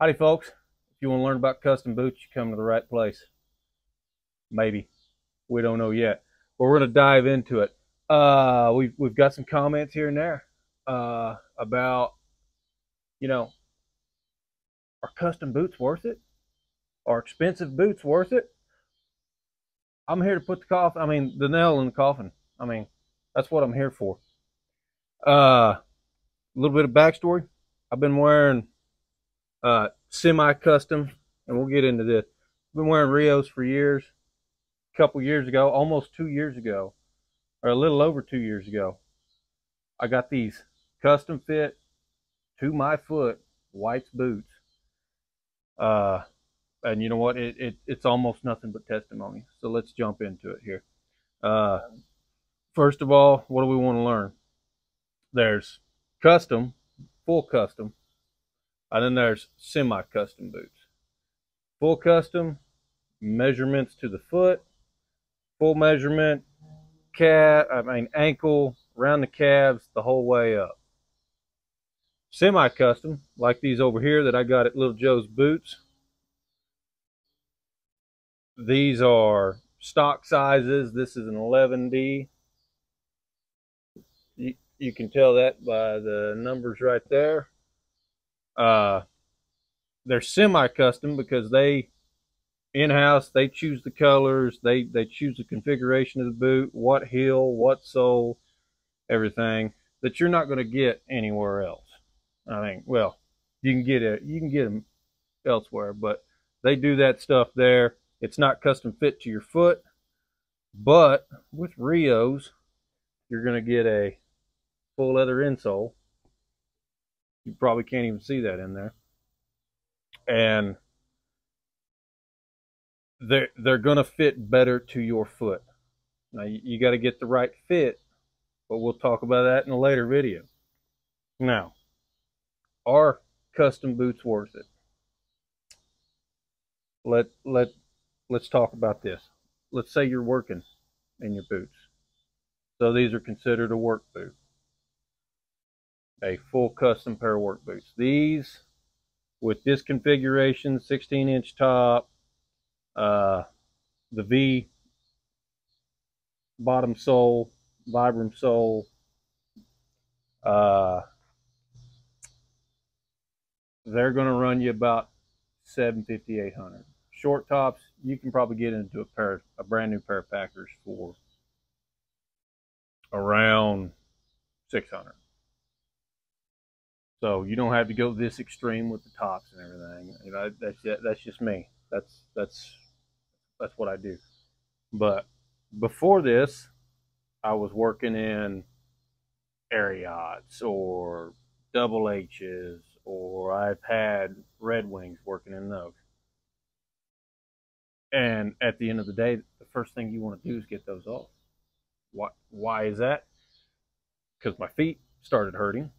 Howdy, folks. If you want to learn about custom boots, you come to the right place. Maybe. We don't know yet. But we're going to dive into it. We've got some comments here and there about, are custom boots worth it? Are expensive boots worth it? I'm here to put the nail in the coffin. That's what I'm here for. A little bit of backstory. I've been wearing semi-custom, and we'll get into this. I've been wearing Rios for years. A couple years ago, almost 2 years ago, or a little over 2 years ago, I got these custom fit to my foot White's boots. And you know what? It's almost nothing but testimony. So let's jump into it here. First of all, what do we want to learn? There's custom, full custom, and then there's semi-custom boots. Full custom, measurements to the foot, full measurement, ankle, around the calves, the whole way up. Semi-custom, like these over here that I got at Little Joe's Boots. These are stock sizes. This is an 11D. You can tell that by the numbers right there. They're semi-custom because they in-house, they choose the colors, they choose the configuration of the boot, what heel, what sole, everything that you're not going to get anywhere else. Well, you can get them elsewhere, but they do that stuff there. It's not custom fit to your foot, but with Rios, you're going to get a full leather insole. You probably can't even see that in there. And they're going to fit better to your foot. Now, you got to get the right fit, but we'll talk about that in a later video. Now, are custom boots worth it? Let's talk about this. Let's say you're working in your boots. So these are considered a work boot. A full custom pair of work boots. These, with this configuration, 16-inch top, the V bottom sole, Vibram sole, they're going to run you about $750, $800. Short tops, you can probably get into a brand new pair of Packers for around $600. So you don't have to go this extreme with the tops and everything. You know, that's just me. That's what I do. But before this, I was working in Ariats or Double H's, or I've had Red Wings working in those. And at the end of the day, the first thing you want to do is get those off. Why is that? Because my feet started hurting.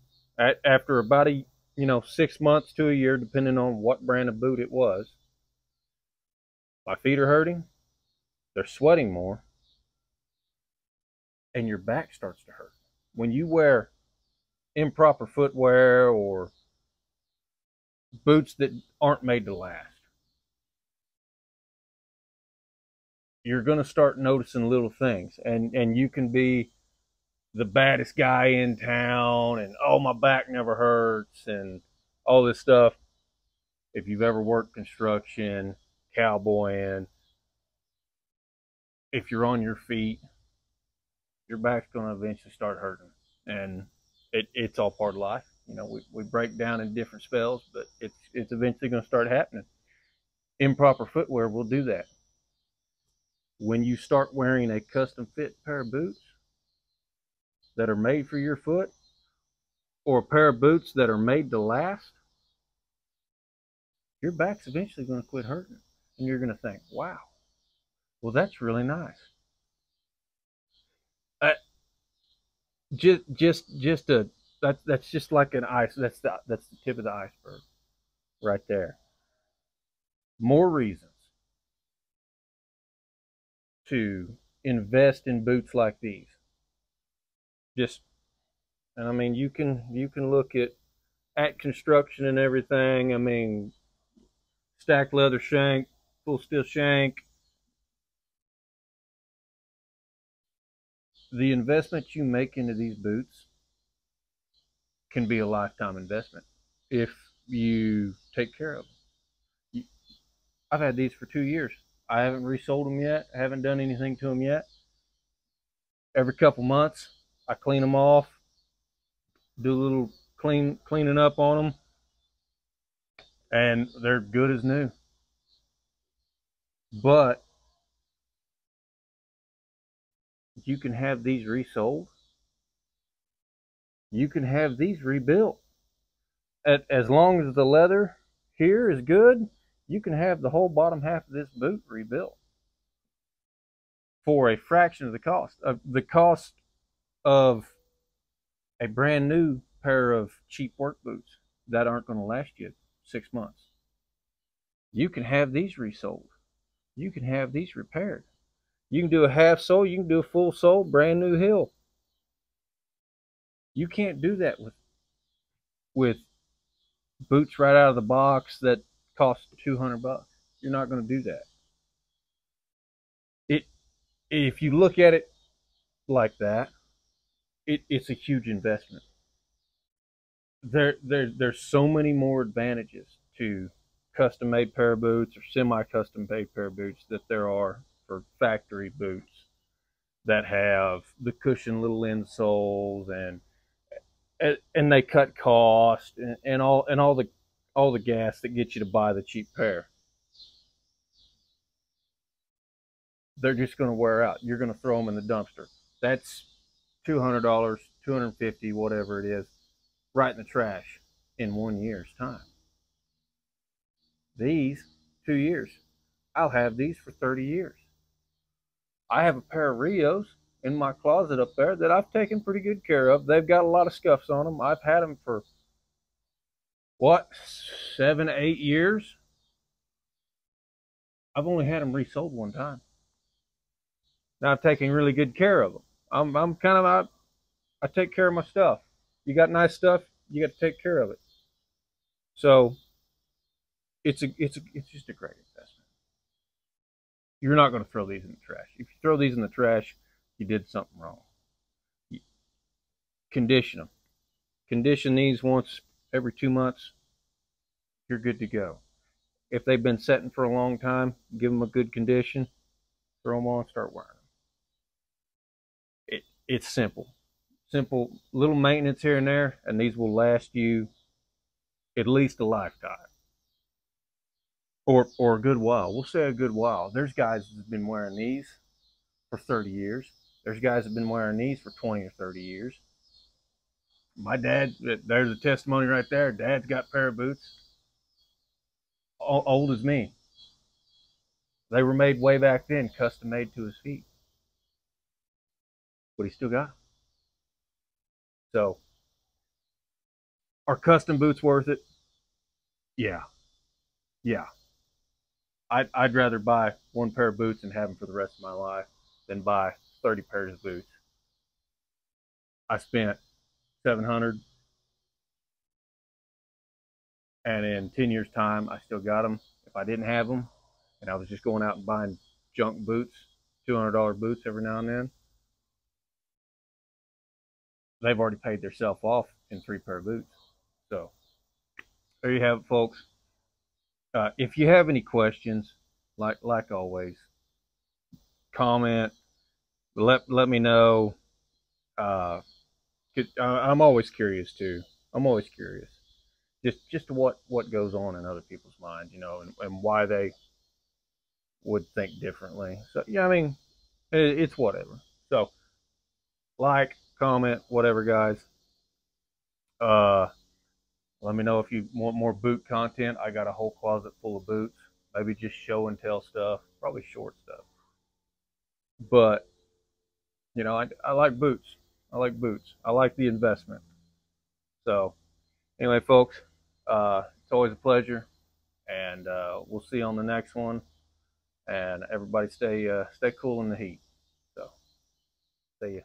After about 6 months to a year, depending on what brand of boot it was, my feet are hurting, they're sweating more, and your back starts to hurt. When you wear improper footwear or boots that aren't made to last, you're going to start noticing little things, and you can be the baddest guy in town and, oh, my back never hurts and all this stuff. If you've ever worked construction, cowboying, if you're on your feet, your back's going to eventually start hurting. And it's all part of life. We break down in different spells, but it's eventually going to start happening. Improper footwear will do that. When you start wearing a custom fit pair of boots that are made for your foot, or a pair of boots that are made to last, your back's eventually going to quit hurting. And you're going to think, wow, well, that's really nice. That's just like an ice. That's the tip of the iceberg right there. More reasons to invest in boots like these. You can look at construction and everything. stacked leather shank, full steel shank. The investment you make into these boots can be a lifetime investment if you take care of them. I've had these for 2 years. I haven't resold them yet. I haven't done anything to them yet. Every couple months, I clean them off, do a little cleaning up on them, and they're good as new. But you can have these resold. You can have these rebuilt. As long as the leather here is good, you can have the whole bottom half of this boot rebuilt for a fraction of the cost. The cost of a brand new pair of cheap work boots that aren't going to last you 6 months. You can have these resold. You can have these repaired. You can do a half sole. You can do a full sole, brand new heel. You can't do that with boots right out of the box that cost $200. You're not going to do that. If you look at it like that, it's a huge investment. There's so many more advantages to custom made pair of boots or semi custom made pair of boots that there are for factory boots that have the cushion little insoles and they cut cost and all the gas that gets you to buy the cheap pair. They're just going to wear out. You're going to throw them in the dumpster. That's $200, $250, whatever it is, right in the trash in 1 year's time. These 2 years, I'll have these for 30 years. I have a pair of Rios in my closet up there that I've taken pretty good care of. They've got a lot of scuffs on them. I've had them for, what, 7, 8 years? I've only had them resold one time. Now I've taken really good care of them. I'm kind of out. I take care of my stuff. You got nice stuff, you got to take care of it. So it's just a great investment. You're not going to throw these in the trash. If you throw these in the trash, you did something wrong. Condition them. Condition these once every 2 months. You're good to go. If they've been setting for a long time, give them a good condition. Throw them on, start wearing them. It's simple. Simple little maintenance here and there, and these will last you at least a lifetime. Or a good while. We'll say a good while. There's guys that've been wearing these for 30 years. There's guys that've been wearing these for 20 or 30 years. My dad, there's a testimony right there. Dad's got a pair of boots, old as me. They were made way back then, custom made to his feet. But he still got them. So, are custom boots worth it? Yeah. Yeah. I'd rather buy one pair of boots and have them for the rest of my life than buy 30 pairs of boots. I spent $700, and in 10 years' time, I still got them. If I didn't have them, and I was just going out and buying junk boots, $200 boots every now and then, they've already paid themselves off in 3 pair of boots. So there you have it, folks. If you have any questions, like always, comment, let me know. I'm always curious too. I'm always curious, just what goes on in other people's minds, and why they would think differently. So yeah, I mean, it's whatever. So like, comment, whatever, guys. Let me know if you want more boot content. I got a whole closet full of boots. Maybe just show and tell stuff, probably short stuff. But, I like boots. I like boots. I like the investment. So, anyway, folks, it's always a pleasure. And we'll see you on the next one. And everybody stay cool in the heat. So, see ya.